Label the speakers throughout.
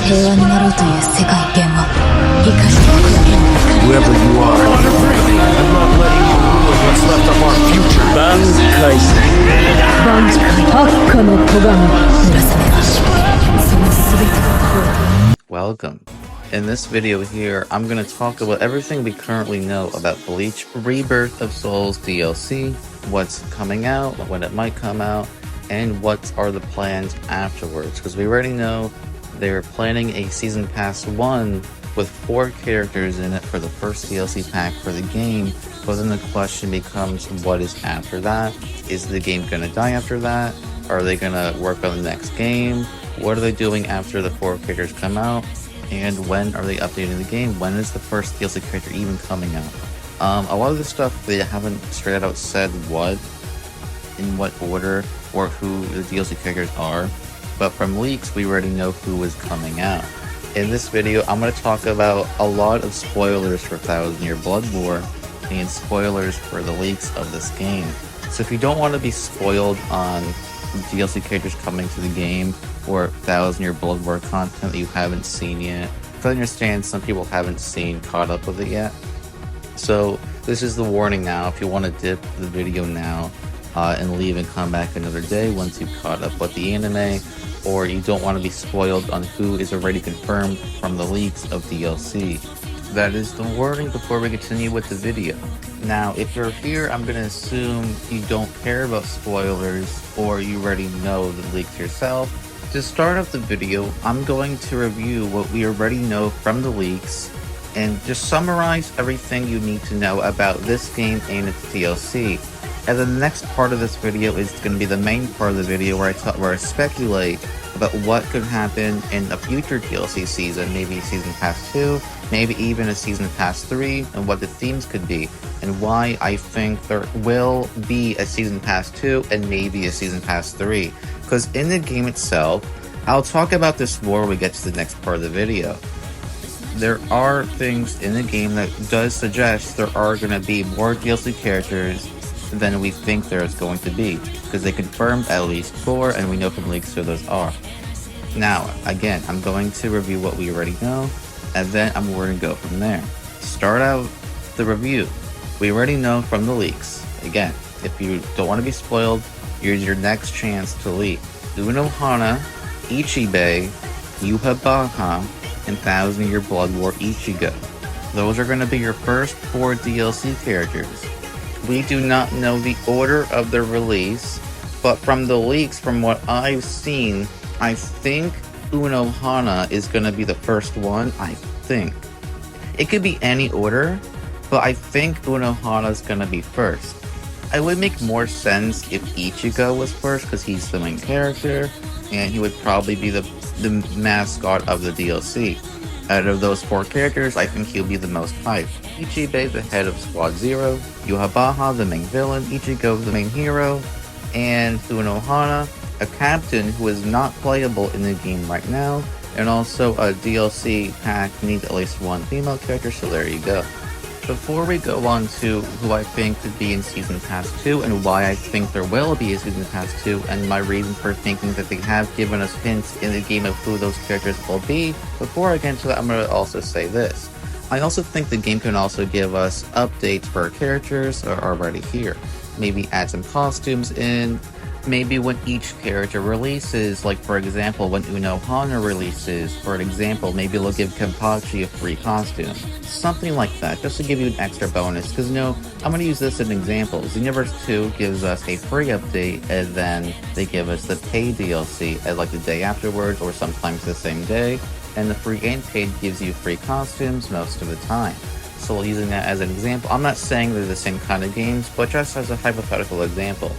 Speaker 1: Whoever you are, I'm not letting you rule what's left of our future.
Speaker 2: Welcome. In this video here, I'm going to talk about everything we currently know about Bleach Rebirth of Souls DLC, what's coming out, when it might come out, and what are the plans afterwards. Because we already know they're planning a Season Pass 1 with 4 characters in it for the first DLC pack for the game, but then the question becomes, what is after that? Is the game going to die after that? Are they going to work on the next game? What are they doing after the 4 characters come out? And when are they updating the game? When is the first DLC character even coming out? A lot of this stuff, they haven't straight out said what, in what order, or who the DLC characters are, but from leaks, we already know who is coming out. In this video, I'm going to talk about a lot of spoilers for Thousand Year Blood War and spoilers for the leaks of this game. So if you don't want to be spoiled on DLC characters coming to the game or Thousand Year Blood War content that you haven't seen yet, I understand some people haven't caught up with it yet. So this is the warning now. If you want to dip the video now and leave and come back another day once you've caught up with the anime, or you don't want to be spoiled on who is already confirmed from the leaks of DLC. That is the warning before we continue with the video. Now, if you're here, I'm going to assume you don't care about spoilers, or you already know the leaks yourself. To start off the video, I'm going to review what we already know from the leaks, and just summarize everything you need to know about this game and its DLC. And the next part of this video is going to be the main part of the video where I speculate about what could happen in a future DLC season, maybe Season Pass 2, maybe even a Season Pass 3, and what the themes could be, and why I think there will be a Season Pass 2 and maybe a Season Pass 3. Because in the game itself, I'll talk about this more when we get to the next part of the video. There are things in the game that does suggest there are going to be more DLC characters than we think there is going to be, because they confirmed at least 4, and we know from leaks who those are. Now, again, I'm going to review what we already know, and then I'm going to go from there. To start out the review, we already know from the leaks. Again, if you don't want to be spoiled, here's your next chance to leak. Unohana, Ichibei, Yuhabaha, and Thousand Year Blood War Ichigo. Those are going to be your first 4 DLC characters. We do not know the order of their release, but from the leaks, from what I've seen, I think Unohana is going to be the first one, I think. It could be any order, but I think Unohana is going to be first. It would make more sense if Ichigo was first, because he's the main character, and he would probably be the mascot of the DLC. Out of those 4 characters, I think he'll be the most hyped. Ichibei, the head of Squad 0, Yuhabaha, the main villain, Ichigo, the main hero, and Unohana, a captain who is not playable in the game right now, and also a DLC pack needs at least 1 female character, so there you go. Before we go on to who I think could be in Season Pass 2 and why I think there will be a Season Pass 2 and my reason for thinking that they have given us hints in the game of who those characters will be, before I get into that, I'm going to also say this. I also think the game can also give us updates for characters that are already here. Maybe add some costumes in, maybe when each character releases, like for example when Unohana releases, for example, maybe they'll give Kenpachi a free costume. Something like that, just to give you an extra bonus, because I'm going to use this as an example. Xenoverse 2 gives us a free update, and then they give us the paid DLC at like the day afterwards, or sometimes the same day, and the free and paid gives you free costumes most of the time. So using that as an example, I'm not saying they're the same kind of games, but just as a hypothetical example.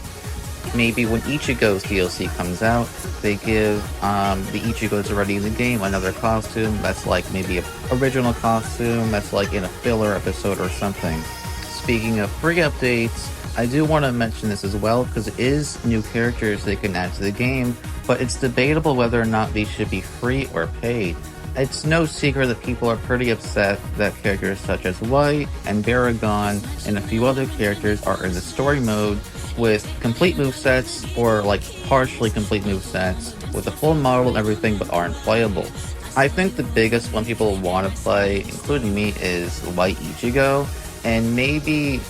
Speaker 2: Maybe when Ichigo's DLC comes out, they give the Ichigo that's already in the game another costume that's like maybe an original costume that's like in a filler episode or something. Speaking of free updates, I do want to mention this as well, because it is new characters they can add to the game, but it's debatable whether or not these should be free or paid. It's no secret that people are pretty upset that characters such as White and Baragon and a few other characters are in the story mode with complete movesets, or like partially complete movesets, with a full model and everything, but aren't playable. I think the biggest one people want to play, including me, is White Ichigo, and maybe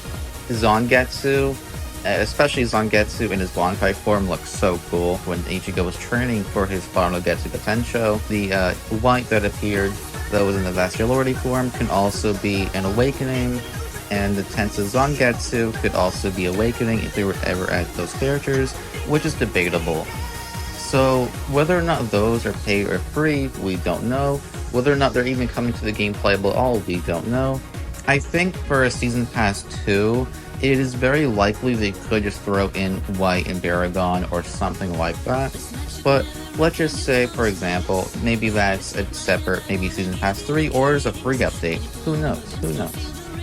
Speaker 2: Zangetsu. Especially Zangetsu in his Bankai form looks so cool when Ichigo was training for his final Getsu Potential. The white that appeared that was in the Vascularity form can also be an awakening, and the Tensa Zangetsu could also be awakening if they were ever at those characters, which is debatable. So whether or not those are paid or free, we don't know. Whether or not they're even coming to the game playable at all, we don't know. I think for a Season Pass 2, it is very likely they could just throw in White and Baragon or something like that. But let's just say, for example, maybe that's a separate, maybe Season Pass 3 or as a free update. Who knows? Who knows?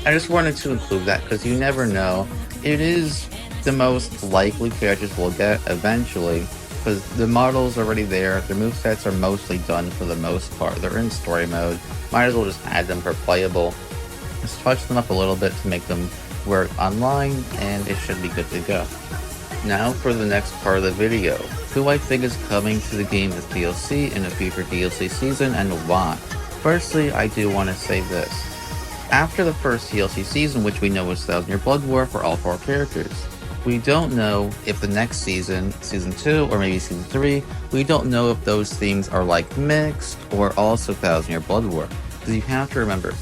Speaker 2: I just wanted to include that because you never know. It is the most likely characters we'll get eventually, because the model's already there, their movesets are mostly done for the most part. They're in story mode. Might as well just add them for playable. Just touch them up a little bit to make them work online, and it should be good to go. Now for the next part of the video. Who I think is coming to the game as DLC in a future DLC season and why. Firstly, I do want to say this. After the first DLC season, which we know was 1000 Year Blood War for all 4 characters, we don't know if the next season, Season 2 or maybe Season 3, we don't know if those themes are like mixed or also 1000 Year Blood War. Because you have to remember,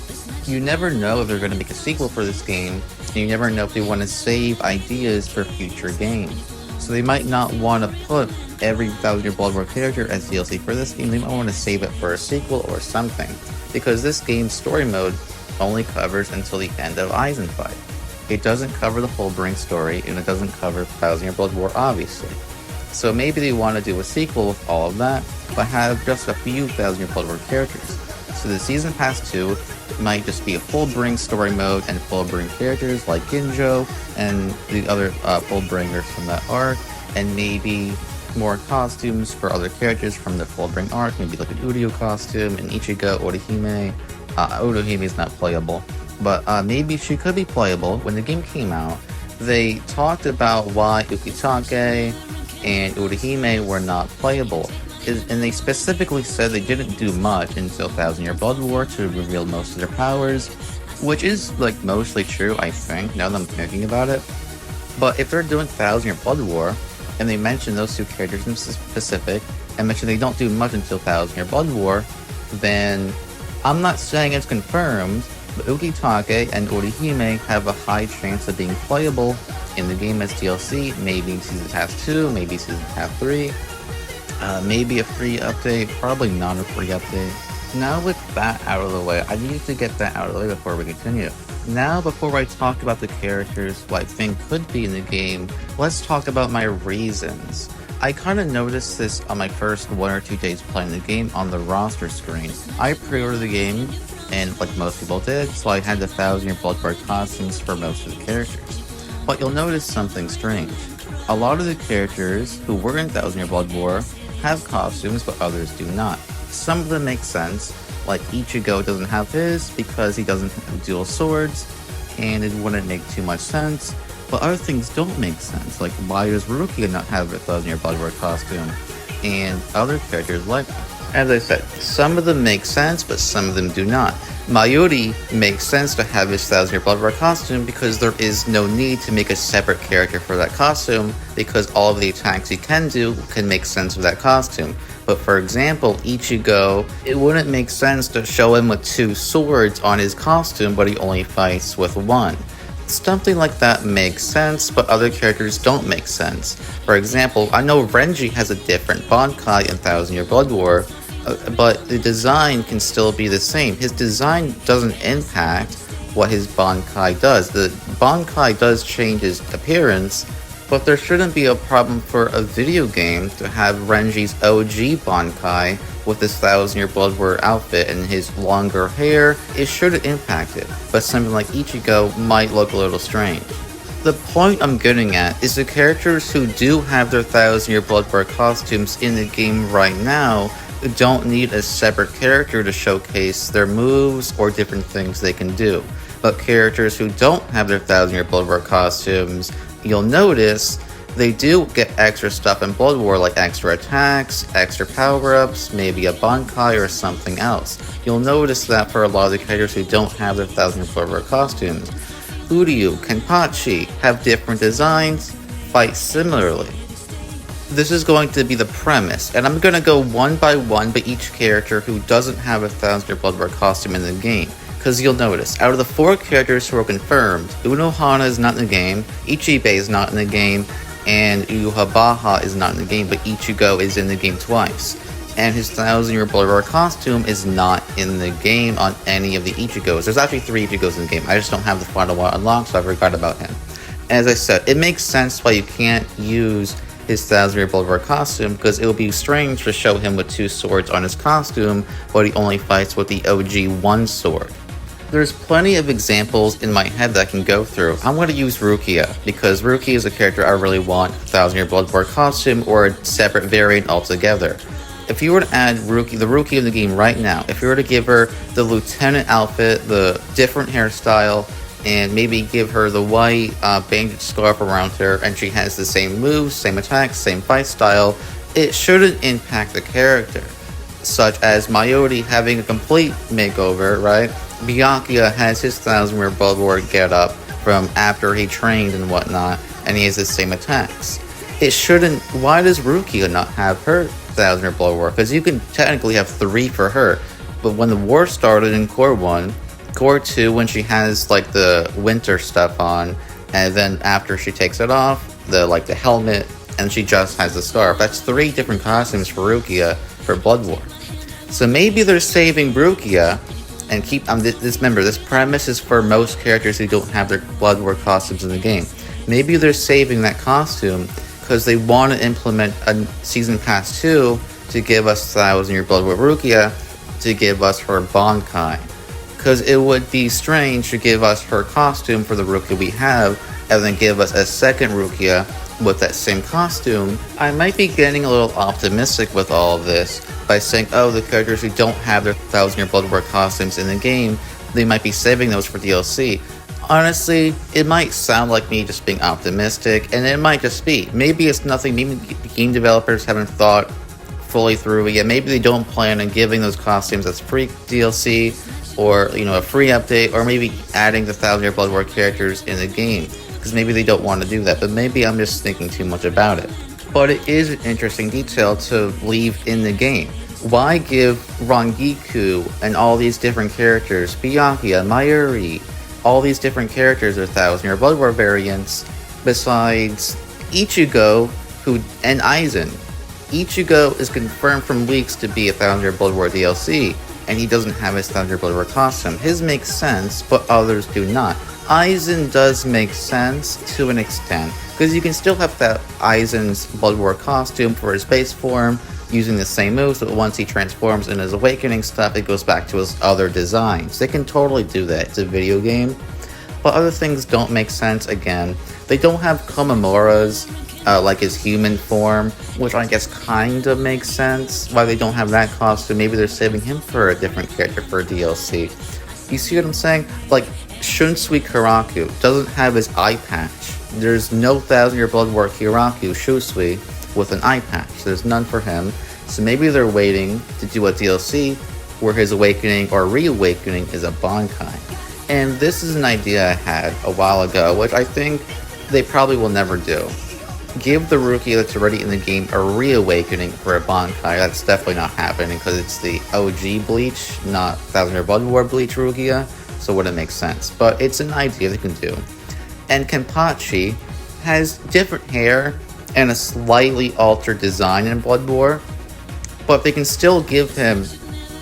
Speaker 2: you never know if they're going to make a sequel for this game, and you never know if they want to save ideas for future games. So they might not want to put every 1000 Year Blood War character as DLC for this game, they might want to save it for a sequel or something. Because this game's story mode only covers until the end of Eisenfight. It doesn't cover the Fullbring story, and it doesn't cover 1000 Year Blood War, obviously. So maybe they want to do a sequel with all of that, but have just a few 1000 Year Blood War characters. So the Season Pass 2 might just be a Fullbring story mode and Fullbring characters like Ginjo and the other Fullbringers from that arc, and maybe more costumes for other characters from the Fullbring arc, maybe like an Udio costume, an Ichigo, Orihime. Orihime is not playable, but maybe she could be playable. When the game came out, they talked about why Ukitake and Orihime were not playable. And they specifically said they didn't do much until 1000 Year Blood War to reveal most of their powers, which is like mostly true, I think, now that I'm thinking about it. But if they're doing 1000 Year Blood War, and they mention those 2 characters in specific, and mention they don't do much until 1000 Year Blood War, then I'm not saying it's confirmed, but Ukitake and Orihime have a high chance of being playable in the game as DLC, maybe Season Pass 2, maybe Season Pass 3. Maybe a free update, probably not a free update. Now with that out of the way, I need to get that out of the way before we continue. Now before I talk about the characters who I think could be in the game, let's talk about my reasons. I kind of noticed this on my first 1 or 2 days playing the game on the roster screen. I pre-ordered the game, and like most people did, so I had the 1000 Year Blood War costumes for most of the characters. But you'll notice something strange. A lot of the characters who were in 1000 Year Blood War have costumes, but others do not. Some of them make sense, like Ichigo doesn't have his because he doesn't have dual swords, and it wouldn't make too much sense. But other things don't make sense, like why does Rukia not have a 1000 Year Blood War costume, and other characters like that. As I said, some of them make sense, but some of them do not. Mayuri makes sense to have his 1000 Year Blood War costume because there is no need to make a separate character for that costume, because all of the attacks he can do can make sense with that costume. But for example, Ichigo, it wouldn't make sense to show him with 2 swords on his costume, but he only fights with 1. Something like that makes sense, but other characters don't make sense. For example, I know Renji has a different Bankai in 1000 Year Blood War, but the design can still be the same. His design doesn't impact what his Bankai does. The Bankai does change his appearance, but there shouldn't be a problem for a video game to have Renji's OG Bankai with his 1000 Year Blood War outfit and his longer hair. It shouldn't impact it, but something like Ichigo might look a little strange. The point I'm getting at is the characters who do have their 1000 Year Blood War costumes in the game right now don't need a separate character to showcase their moves or different things they can do. But characters who don't have their 1000 Year Blood War costumes, you'll notice They do get extra stuff in Blood War, like extra attacks, extra power-ups, maybe a Bankai or something else. You'll notice that for a lot of the characters who don't have their 1000 Blood War costumes. Uryu, Kenpachi have different designs, fight similarly. This is going to be the premise, and I'm going to go one by one by each character who doesn't have a 1000 Blood War costume in the game. Because you'll notice, out of the 4 characters who are confirmed, Unohana is not in the game, Ichibe is not in the game, and Yhwach is not in the game, but Ichigo is in the game twice. And his 1000 Blood War costume is not in the game on any of the Ichigos. There's actually 3 Ichigos in the game, I just don't have the final one unlocked, so I forgot about him. As I said, it makes sense why you can't use his 1000 Blood War costume, because it would be strange to show him with 2 swords on his costume, but he only fights with the OG 1 sword. There's plenty of examples in my head that I can go through. I'm going to use Rukia, because Rukia is a character I really want a 1000 Blood War costume or a separate variant altogether. If you were to add the Rukia in the game right now, if you were to give her the lieutenant outfit, the different hairstyle, and maybe give her the white bandage scarf around her, and she has the same moves, same attacks, same fight style, it shouldn't impact the character. Such as Mayuri having a complete makeover, right? Byakuya has his 1000 Blood War getup from after he trained and whatnot, and he has the same attacks. It shouldn't. Why does Rukia not have her 1000 Blood War? Because you can technically have 3 for her, but when the war started in Core 1, Core 2, when she has like the winter stuff on, and then after she takes it off, the helmet, and she just has the scarf. That's 3 different costumes for Rukia for Blood War. So maybe they're saving Rukia, and remember, this premise is for most characters who don't have their Blood War costumes in the game. Maybe they're saving that costume because they want to implement a Season Pass 2 to give us 1000 Blood War Rukia, to give us her Bankai. Because it would be strange to give us her costume for the Rukia we have, and then give us a second Rukia with that same costume. I might be getting a little optimistic with all of this by saying, oh, the characters who don't have their 1000 Blood War costumes in the game, they might be saving those for DLC. Honestly, it might sound like me just being optimistic, and it might just be. Maybe it's nothing, maybe game developers haven't thought fully through it yet. Maybe they don't plan on giving those costumes as free DLC, or a free update, or maybe adding the 1000 Blood War characters in the game, because maybe they don't want to do that, but maybe I'm just thinking too much about it. But it is an interesting detail to leave in the game. Why give Rangiku and all these different characters, Byakuya, Mayuri, all these different characters are 1000 Blood War variants, besides Ichigo and Aizen? Ichigo is confirmed from leaks to be a 1000 Blood War DLC, and he doesn't have his 1000 Blood War costume. His makes sense, but others do not. Aizen does make sense to an extent, because you can still have that Aizen's Blood War costume for his base form, using the same moves, but once he transforms in his awakening stuff, it goes back to his other designs. They can totally do that, it's a video game. But other things don't make sense again. They don't have Komamura's, like his human form, which I guess kind of makes sense why they don't have that costume. Maybe they're saving him for a different character for a DLC. You see what I'm saying? Like, Shunsui Kiraku doesn't have his eye patch. There's no 1000 Blood War Kiraku Shunsui with an eye patch. There's none for him. So maybe they're waiting to do a DLC where his awakening or reawakening is a Bankai. And this is an idea I had a while ago, which I think they probably will never do. Give the Rukia that's already in the game a reawakening for a Bankai. That's definitely not happening because it's the OG Bleach, not 1000 Blood War Bleach Rukia, so it wouldn't make sense. But it's an idea they can do. And Kenpachi has different hair and a slightly altered design in Blood War, but they can still give him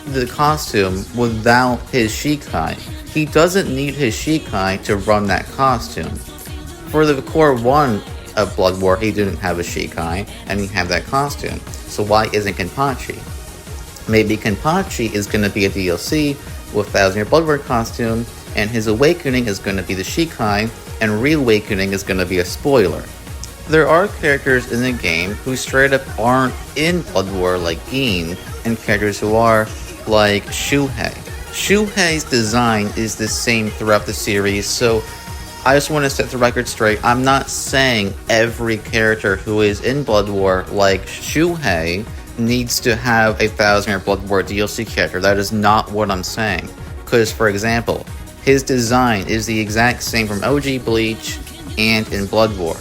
Speaker 2: the costume without his Shikai. He doesn't need his Shikai to run that costume. For the Core 1 of Blood War, he didn't have a Shikai, and he had that costume. So why isn't Kenpachi? Maybe Kenpachi is going to be a DLC with 1000 Blood War costume, and his awakening is going to be the Shikai, and reawakening is going to be a spoiler. There are characters in the game who straight up aren't in Blood War, like Gin, and characters who are, like Shuhei. Shuhei's design is the same throughout the series, so I just want to set the record straight. I'm not saying every character who is in Blood War, like Shuhei, needs to have a 1000-year Blood War DLC character. That is not what I'm saying. Because, for example, his design is the exact same from OG Bleach and in Blood War.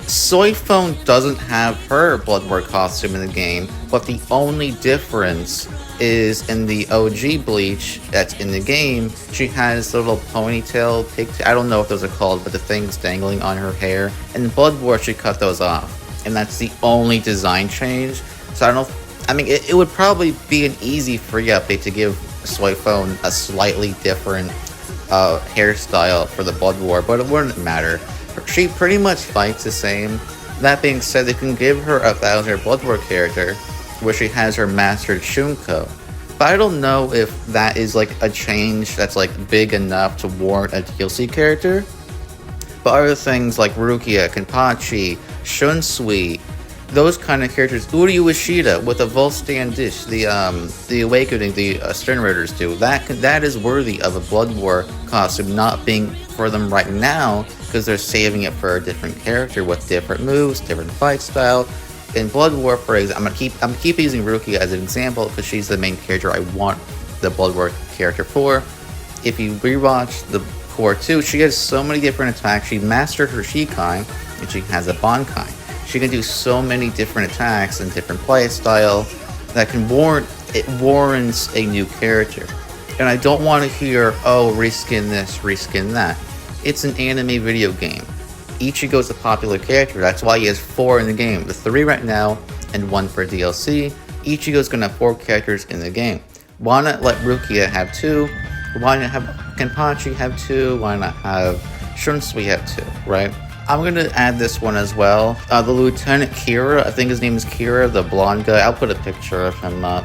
Speaker 2: Soifone doesn't have her Blood War costume in the game, but the only difference is in the OG Bleach that's in the game, she has the little ponytail, pigtail, I don't know what those are called, but the things dangling on her hair. In Blood War, she cut those off, and that's the only design change. So it would probably be an easy free update to give Soifone a slightly different hairstyle for the Blood War, but it wouldn't matter. She pretty much fights the same. That being said, they can give her a 1000-year Blood War character where she has her mastered Shunko. But I don't know if that is like a change that's like big enough to warrant a DLC character. But other things like Rukia, Kenpachi, Shunsui, those kind of characters, Uryu Ishida with a Volstan dish, the Awakening, the Stern Raiders do, that is worthy of a Blood War costume, not being for them right now, because they're saving it for a different character with different moves, different fight style. In Blood War, for example, I'm keep using Rukia as an example because she's the main character I want the Blood War character for. If you rewatch the Core 2, she has so many different attacks. She mastered her Shikai, and she has a Bankai. She can do so many different attacks and different play style that warrants a new character. And I don't want to hear, oh, reskin this, reskin that. It's an anime video game. Ichigo's a popular character, that's why he has 4 in the game. The 3 right now, and 1 for DLC. Ichigo's gonna have 4 characters in the game. Why not let Rukia have 2? Why not have Kenpachi have 2? Why not have Shunsui have 2, right? I'm gonna add this one as well. The Lieutenant Kira, I think his name is Kira, the blonde guy. I'll put a picture of him up.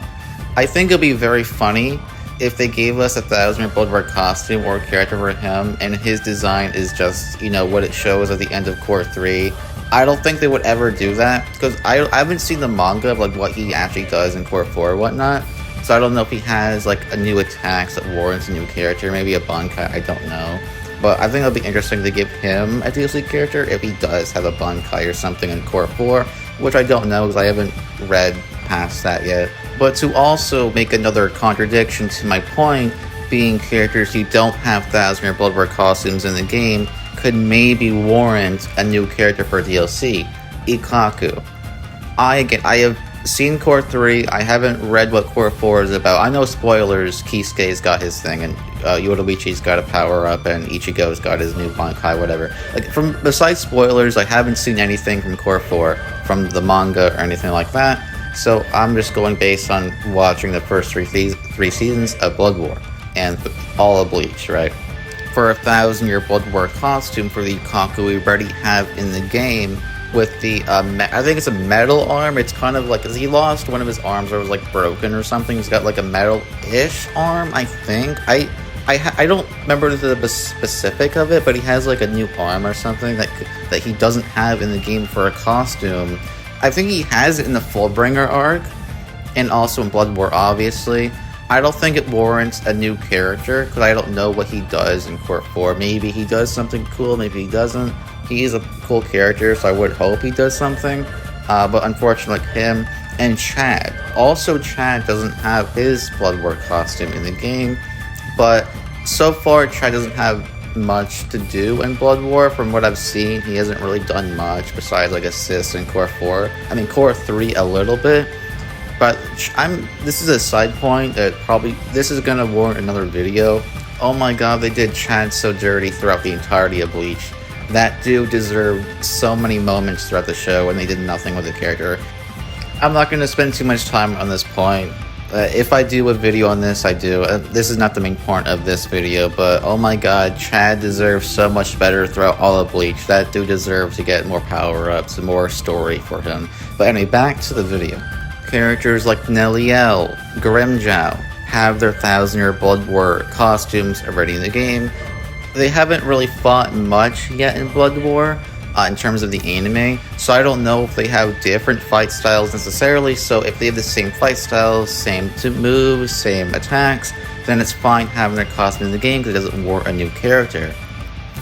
Speaker 2: I think it'll be very funny if they gave us a 1000-year Blood War costume or character for him, and his design is just, what it shows at the end of Core 3. I don't think they would ever do that, because I haven't seen the manga of like what he actually does in Core 4 or whatnot, so I don't know if he has like a new attacks that warrants a new character, maybe a Bankai, I don't know. But I think it'll be interesting to give him a DLC character if he does have a Bankai or something in Core 4, which I don't know because I haven't read past that yet. But to also make another contradiction to my point, being characters who don't have 1000-year Blood War costumes in the game could maybe warrant a new character for DLC. Ikkaku. I have seen Core 3, I haven't read what Core 4 is about. I know spoilers, Kisuke's got his thing, and Yoruichi's got a power up, and Ichigo's got his new Bankai, whatever. Besides spoilers, I haven't seen anything from Core 4, from the manga or anything like that. So I'm just going based on watching the first three seasons of Blood War and all of Bleach, right? For a 1000-year Blood War costume for the Ikkaku we already have in the game with the, I think it's a metal arm. It's kind of like, he lost one of his arms or it was like broken or something. He's got like a metal-ish arm, I think. I don't remember the specific of it, but he has like a new arm or something that he doesn't have in the game for a costume. I think he has it in the Fullbringer arc, and also in Blood War, obviously. I don't think it warrants a new character, because I don't know what he does in Core 4. Maybe he does something cool, maybe he doesn't. He is a cool character, so I would hope he does something. But unfortunately, him and Chad. Also, Chad doesn't have his Blood War costume in the game, but so far, Chad doesn't have much to do in Blood War. From what I've seen, he hasn't really done much besides like assist in Core 4. I mean, Core 3 a little bit, but this is a side point that this is gonna warrant another video. Oh my god, they did Chad so dirty throughout the entirety of Bleach. That dude deserved so many moments throughout the show, and they did nothing with the character. I'm not gonna spend too much time on this point. If I do a video on this, I do. This is not the main point of this video, but oh my god, Chad deserves so much better throughout all of Bleach. That dude deserves to get more power-ups and more story for him. But anyway, back to the video. Characters like Neliel, Grimjow have their 1000-year Blood War costumes already in the game. They haven't really fought much yet in Blood War, in terms of the anime, so I don't know if they have different fight styles necessarily. So if they have the same fight styles, same moves, same attacks, then it's fine having their costume in the game because it doesn't warrant a new character.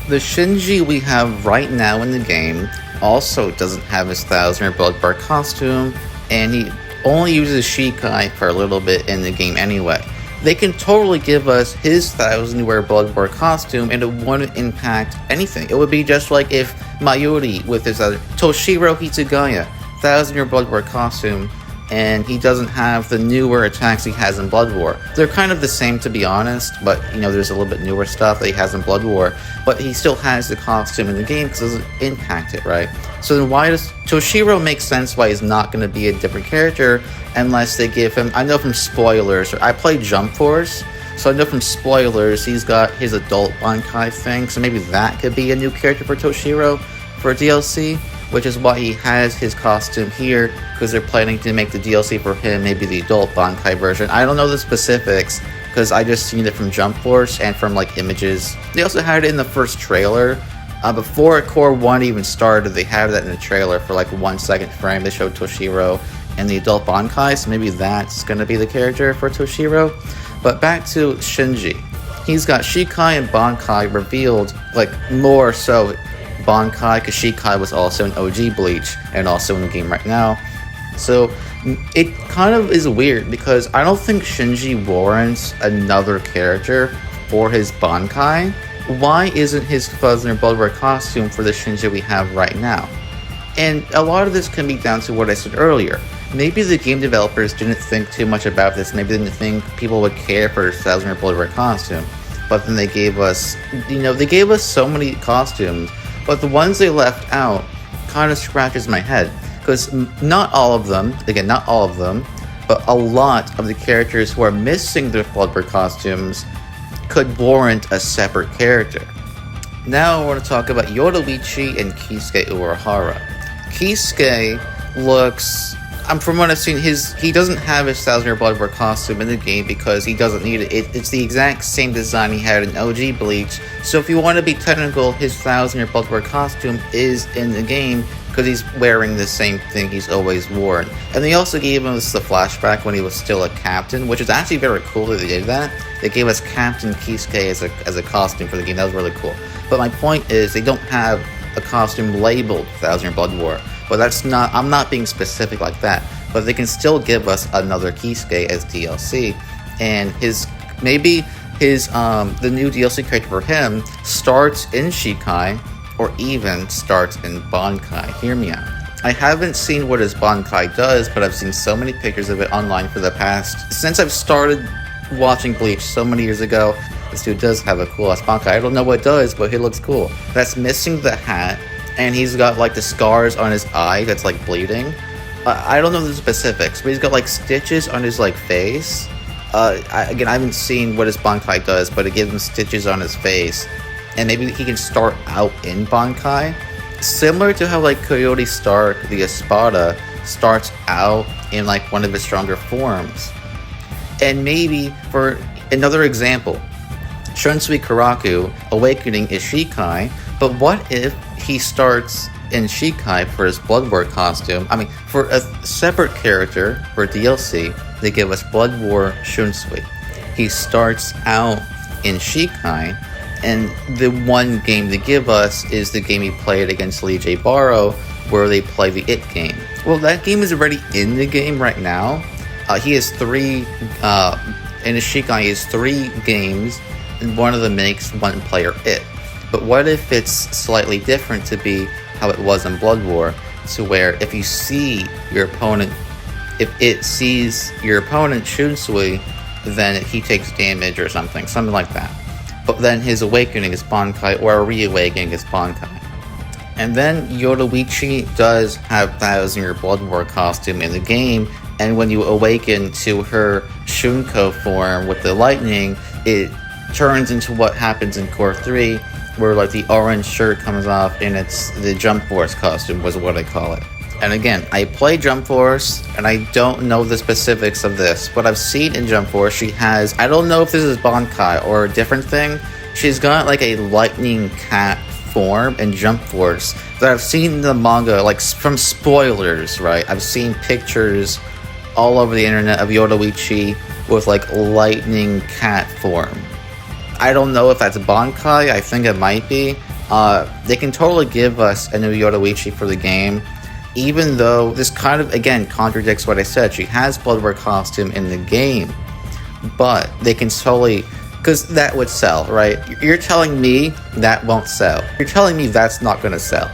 Speaker 2: The Shinji we have right now in the game also doesn't have his 1000-year blood bar costume, and he only uses Shikai for a little bit in the game anyway. They can totally give us his 1000-year blood bar costume and it wouldn't impact anything. It would be just like if Mayuri with his Toshiro Hitsugaya 1000-year blood war costume, and he doesn't have the newer attacks he has in Blood War. They're kind of the same, to be honest, but you know, there's a little bit newer stuff that he has in Blood War, but he still has the costume in the game because it doesn't impact it, right? So then why does Toshiro make sense why he's not going to be a different character unless they give him, I know from spoilers, I played Jump Force, so I know from spoilers he's got his adult Bankai thing, so maybe that could be a new character for Toshiro for DLC, which is why he has his costume here, because they're planning to make the DLC for him, maybe the adult Bankai version. I don't know the specifics, because I just seen it from Jump Force and from like images. They also had it in the first trailer. Before Core 1 even started, they had that in the trailer for like 1 second frame. They showed Toshiro and the adult Bankai, so maybe that's going to be the character for Toshiro. But back to Shinji. He's got Shikai and Bankai revealed, like more so Bankai, because Shikai was also in OG Bleach and also in the game right now. So it kind of is weird because I don't think Shinji warrants another character for his Bankai. Why isn't his Fuzzer Blood War costume for the Shinji we have right now? And a lot of this can be down to what I said earlier. Maybe the game developers didn't think too much about this. Maybe they didn't think people would care for his Fuzzer Blood War costume. But then they gave us, they gave us so many costumes. But the ones they left out kind of scratches my head, because not all of them, again, not all of them, but a lot of the characters who are missing their Bloodborne costumes could warrant a separate character. Now I want to talk about Yoruichi and Kisuke Urahara. Kisuke looks, from what I've seen, he doesn't have his 1000-year Bloodborne costume in the game because he doesn't need it. It's the exact same design he had in OG Bleach. So if you want to be technical, his 1000-year Bloodborne costume is in the game because he's wearing the same thing he's always worn. And they also gave us the flashback when he was still a captain, which is actually very cool that they did that. They gave us Captain Kisuke as a costume for the game. That was really cool. But my point is, they don't have a costume labeled 1000-year Blood War. But that's not, I'm not being specific like that, but they can still give us another Kisuke as DLC, and the new DLC character for him starts in Shikai, or even starts in Bankai. Hear me out. I haven't seen what his Bankai does, but I've seen so many pictures of it online for the past, since I've started watching Bleach so many years ago. This dude does have a cool ass Bankai. I don't know what it does, but he looks cool. That's missing the hat, and he's got like the scars on his eye that's like bleeding. I don't know the specifics, but he's got like stitches on his like face. I haven't seen what his Bankai does, but it gives him stitches on his face, and maybe he can start out in Bankai, similar to how like Coyote Stark, the Espada, starts out in like one of his stronger forms. And maybe for another example, Shunsui Karaku Awakening is Shikai, but what if he starts in Shikai for his Blood War costume? I mean, for a separate character for DLC, they give us Blood War Shunsui. He starts out in Shikai, and the one game they give us is the game he played against Lee J. Barrow, where they play the It game. Well, that game is already in the game right now. He has in his Shikai, he has 3 games, and one of them makes one player It. But what if it's slightly different to be how it was in Blood War, to where if you see your opponent, if it sees your opponent Shunsui, then he takes damage or something like that. But then his awakening is Bankai, or a reawakening is Bankai. And then Yoruichi does have 1000-year Blood War costume in the game, and when you awaken to her Shunko form with the lightning, it turns into what happens in Core 3, where like the orange shirt comes off, and it's the Jump Force costume was what I call it. And again, I play Jump Force, and I don't know the specifics of this, but I've seen in Jump Force she has, I don't know if this is Bankai or a different thing, she's got like a lightning cat form in Jump Force that I've seen in the manga, like from spoilers, right? I've seen pictures all over the internet of Yoruichi with like lightning cat form. I don't know if that's Bankai, I think it might be, They can totally give us a new Yoruichi for the game, even though this kind of, again, contradicts what I said. She has Blood War costume in the game, but they can totally, because that would sell, right? You're telling me that won't sell. You're telling me that's not going to sell.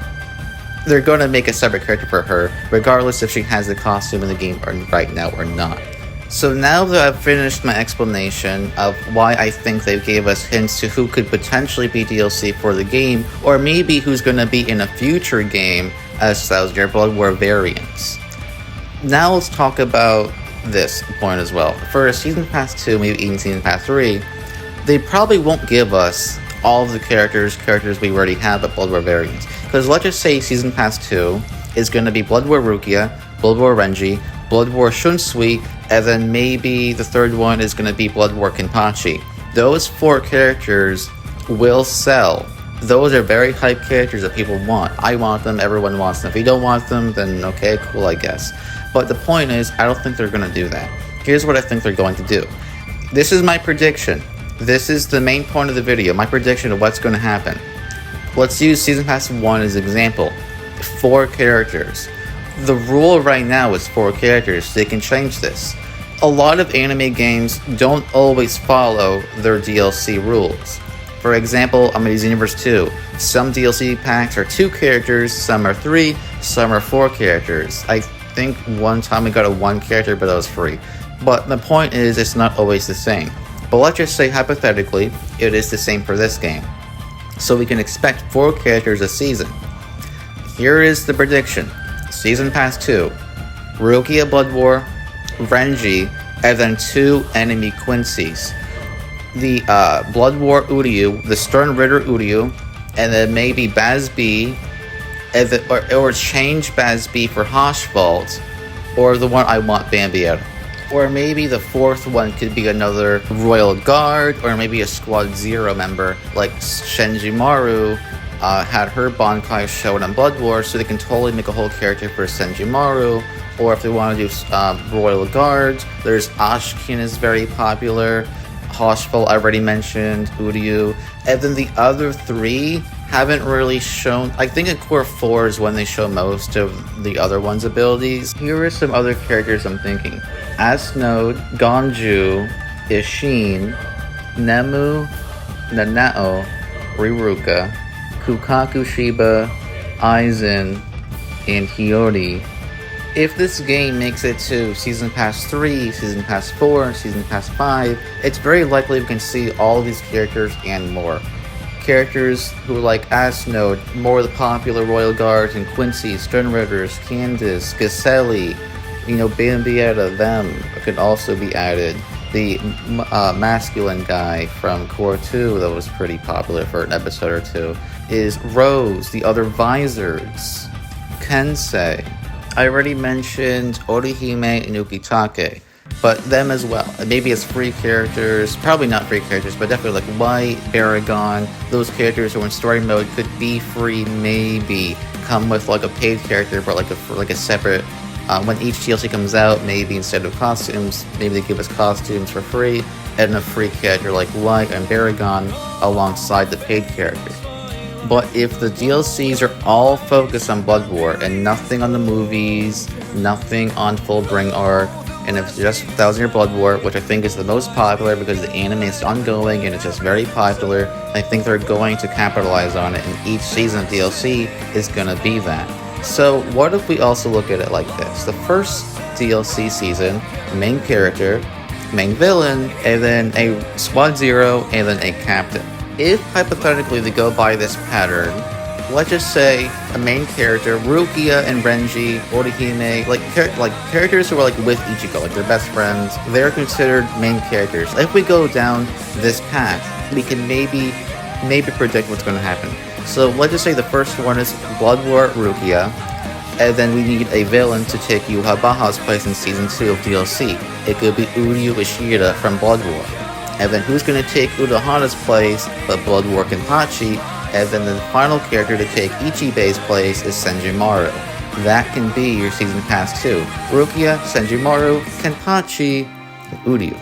Speaker 2: They're going to make a separate character for her, regardless if she has the costume in the game right now or not. So now that I've finished my explanation of why I think they gave us hints to who could potentially be DLC for the game, or maybe who's going to be in a future game as Thousand Year Blood War variants. Now let's talk about this point as well. For Season Pass 2, maybe even Season Pass 3, they probably won't give us all of the characters we already have at Blood War variants. Because let's just say Season Pass 2 is going to be Blood War Rukia, Blood War Renji, Blood War Shunsui, and then maybe the third one is going to be Blood War Kenpachi. Those 4 characters will sell. Those are very hype characters that people want. I want them, everyone wants them. If you don't want them, then okay, cool, I guess. But the point is, I don't think they're going to do that. Here's what I think they're going to do. This is my prediction. This is the main point of the video, my prediction of what's going to happen. Let's use Season Pass 1 as an example. 4 characters. The rule right now is 4 characters. They can change this. A lot of anime games don't always follow their DLC rules. For example, I'm going to use Universe 2. Some DLC packs are 2 characters, some are 3, some are 4 characters. I think one time we got a 1 character, but that was free. But the point is, it's not always the same. But let's just say, hypothetically, it is the same for this game. So we can expect 4 characters a season. Here is the prediction. Season Pass 2, Rukia Blood War, Renji, and then 2 enemy Quincy's. The Blood War Uryu, the Stern Ritter Uryu, and then maybe Baz B, and or change Baz B for Hoshvalt, or the one I want Bambi. Or maybe the 4th one could be another Royal Guard, or maybe a Squad Zero member, like Senjimaru had her Bankai shown on Blood War, so they can totally make a whole character for Senjimaru. Or if they want to do Royal Guards, there's Ashkin is very popular, Hoshvalt I already mentioned, Uryu, and then the other 3 haven't really shown. I think in Core 4 is when they show most of the other one's abilities. Here are some other characters I'm thinking. Asnode, Gonju, Ishin, Nemu, Nanao, Riruka, Kukaku Shiba, Aizen, and Hiyori. If this game makes it to Season Pass 3, Season Pass 4, Season Pass 5, it's very likely we can see all of these characters and more. Characters who are like Asnode, more of the popular Royal Guards and Quincy, Sternritters, Candace, Gaselli, Bambietta, them could also be added. The masculine guy from Core 2 that was pretty popular for an episode or 2 is Rose, the other Visors, Kensei. I already mentioned Orihime and Ukitake, but them as well. Maybe as free characters, probably not free characters, but definitely like White, Baragon, those characters who in story mode could be free, maybe come with like a paid character, but like a separate. When each DLC comes out, maybe instead of costumes, maybe they give us costumes for free, and a free character like White and Baragon alongside the paid character. But if the DLCs are all focused on Blood War and nothing on the movies, nothing on Fullbring Arc, and if it's just 1000 Year Blood War, which I think is the most popular because the anime is ongoing and it's just very popular, I think they're going to capitalize on it, and each season of DLC is going to be that. So what if we also look at it like this? The first DLC season, main character, main villain, and then a Squad Zero, and then a captain. If hypothetically they go by this pattern, let's just say a main character, Rukia and Renji, Orihime, like characters who are like with Ichigo, like they're best friends, they're considered main characters. If we go down this path, we can maybe predict what's going to happen. So let's just say the first one is Blood War Rukia, and then we need a villain to take Yuha Baha's place in Season 2 of DLC. It could be Uryu Ishida from Blood War. And then who's going to take Urahara's place but Blood War Kenpachi, and then the final character to take Ichibei's place is Senjimaru. That can be your Season Pass 2. Rukia, Senjimaru, Kenpachi, and Uryu.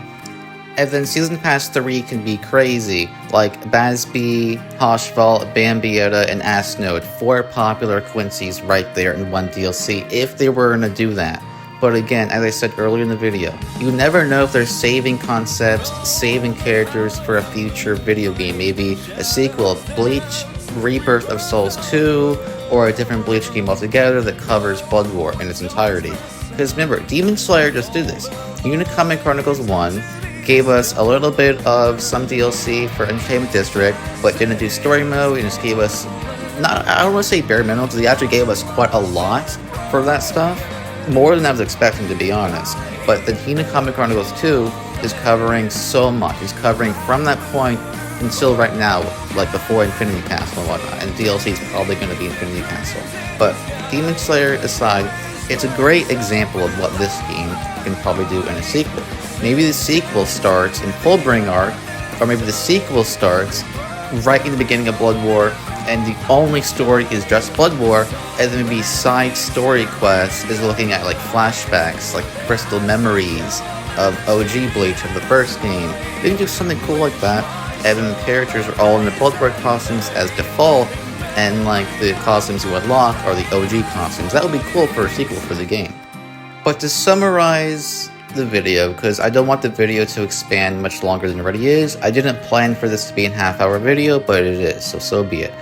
Speaker 2: And then Season Pass 3 can be crazy, like Bazby, Hoshval, Bambietta, and Asnode, 4 popular Quincy's right there in one DLC, if they were to do that. But again, as I said earlier in the video, you never know if they're saving concepts, saving characters for a future video game, maybe a sequel, Bleach Rebirth of Souls 2, or a different Bleach game altogether that covers Blood War in its entirety. Because remember, Demon Slayer just did this. Unicoming Chronicles 1 gave us a little bit of some DLC for Entertainment District, but didn't do story mode, and just gave us, I don't want to say bare minimum, because they actually gave us quite a lot for that stuff. More than I was expecting, to be honest. But the Unicoming Chronicles 2 is covering so much. It's covering from that point until right now, like before Infinity Castle and whatnot, and DLC is probably going to be Infinity Castle. But Demon Slayer aside, it's a great example of what this game can probably do in a sequel. Maybe the sequel starts in Fullbring arc, or maybe the sequel starts right in the beginning of Blood War, and the only story is just Blood War, and then maybe side story quests is looking at like flashbacks, like crystal memories of OG Bleach of the first game. They can do something cool like that, and then the characters are all in the Blood War costumes as default, and like the costumes you unlock are the OG costumes. That would be cool for a sequel for the game. But to summarize the video, because I don't want the video to expand much longer than it already is, I didn't plan for this to be a half-hour video, but it is, so be it.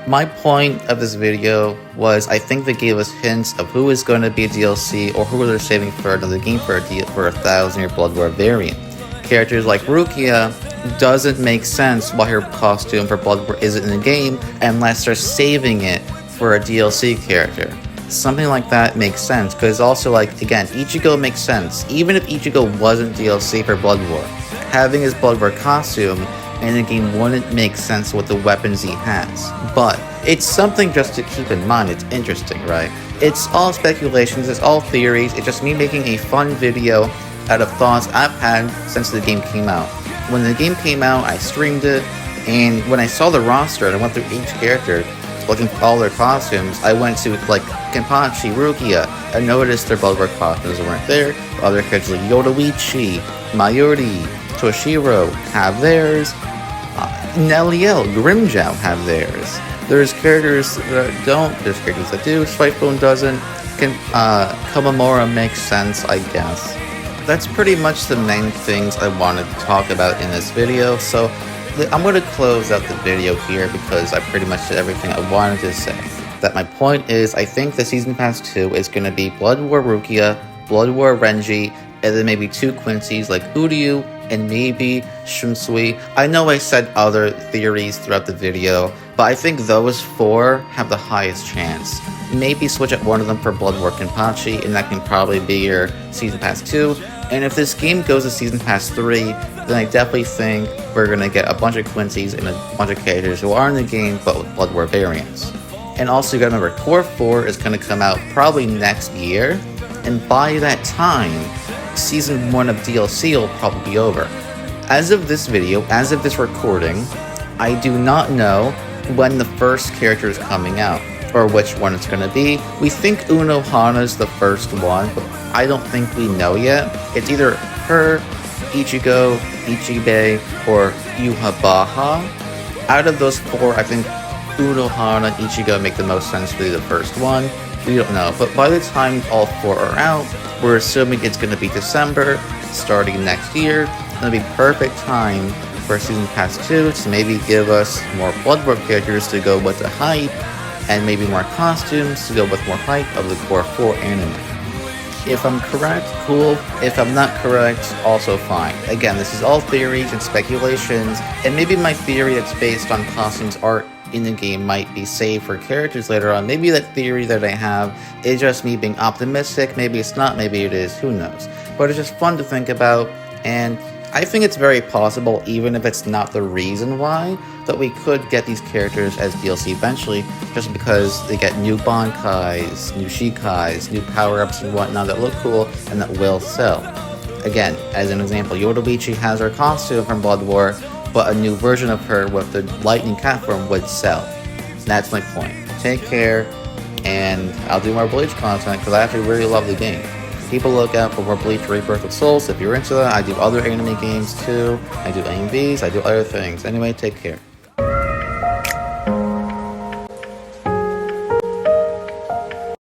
Speaker 2: My point of this video was I think they gave us hints of who is going to be a DLC or who they're saving for another game for a 1,000-year Blood War variant. Characters like Rukia doesn't make sense why her costume for Blood War isn't in the game unless they're saving it for a DLC character. Something like that makes sense, because also, like, again, Ichigo makes sense. Even if Ichigo wasn't DLC for Blood War, having his Blood War costume in the game wouldn't make sense with the weapons he has. But it's something just to keep in mind. It's interesting, right? It's all speculations, it's all theories, it's just me making a fun video out of thoughts I've had since the game came out. When the game came out, I streamed it, and when I saw the roster and I went through each character, looking for all their costumes, I went to like Kenpachi, Rukia, and noticed their Blood War costumes weren't there. Other characters like Yoruichi, Mayuri, Toshiro have theirs. Neliel, Grimjow have theirs. There's characters that don't, there's characters that do, Spitebone doesn't. Kamamura makes sense, I guess. That's pretty much the main things I wanted to talk about in this video, so I'm going to close out the video here because I pretty much said everything I wanted to say. That my point is, I think the Season Pass 2 is going to be Blood War Rukia, Blood War Renji, and then maybe 2 Quincy's like Uryu, and maybe Shumsui. I know I said other theories throughout the video, but I think those 4 have the highest chance. Maybe switch out one of them for Blood War Kenpachi, and that can probably be your Season Pass 2. And if this game goes to Season Pass 3, then I definitely think we're going to get a bunch of Quincy's and a bunch of characters who are in the game, but with Blood War variants. And also, you gotta remember, Core 4 is going to come out probably next year, and by that time, Season 1 of DLC will probably be over. As of this video, as of this recording, I do not know when the first character is coming out, or which one it's going to be. We think Unohana is the first one, but I don't think we know yet. It's either her, Ichigo, Ichibei, or Yuhabaha. Out of those 4, I think Unohana and Ichigo make the most sense to be the first one. We don't know, but by the time all 4 are out, we're assuming it's going to be December, starting next year. It's going to be perfect time for Season Pass 2 to maybe give us more Blood War characters to go with the hype, and maybe more costumes to go with more hype of the Core 4 anime. If I'm correct, cool. If I'm not correct, also fine. Again, this is all theories and speculations, and maybe my theory that's based on costumes art in the game might be saved for characters later on. Maybe that theory that I have is just me being optimistic. Maybe it's not, maybe it is, who knows. But it's just fun to think about, and I think it's very possible, even if it's not the reason why, that we could get these characters as DLC eventually, just because they get new Bankais, new Shikais, new power-ups and whatnot that look cool and that will sell. Again, as an example, Yoruichi has her costume from Blood War, but a new version of her with the lightning cat form would sell. That's my point. Take care, and I'll do more Bleach content because I actually really love the game. keep a lookout for more Bleach Rebirth of Souls if you're into that. I do other anime games too. I do AMVs, I do other things. Anyway, take care.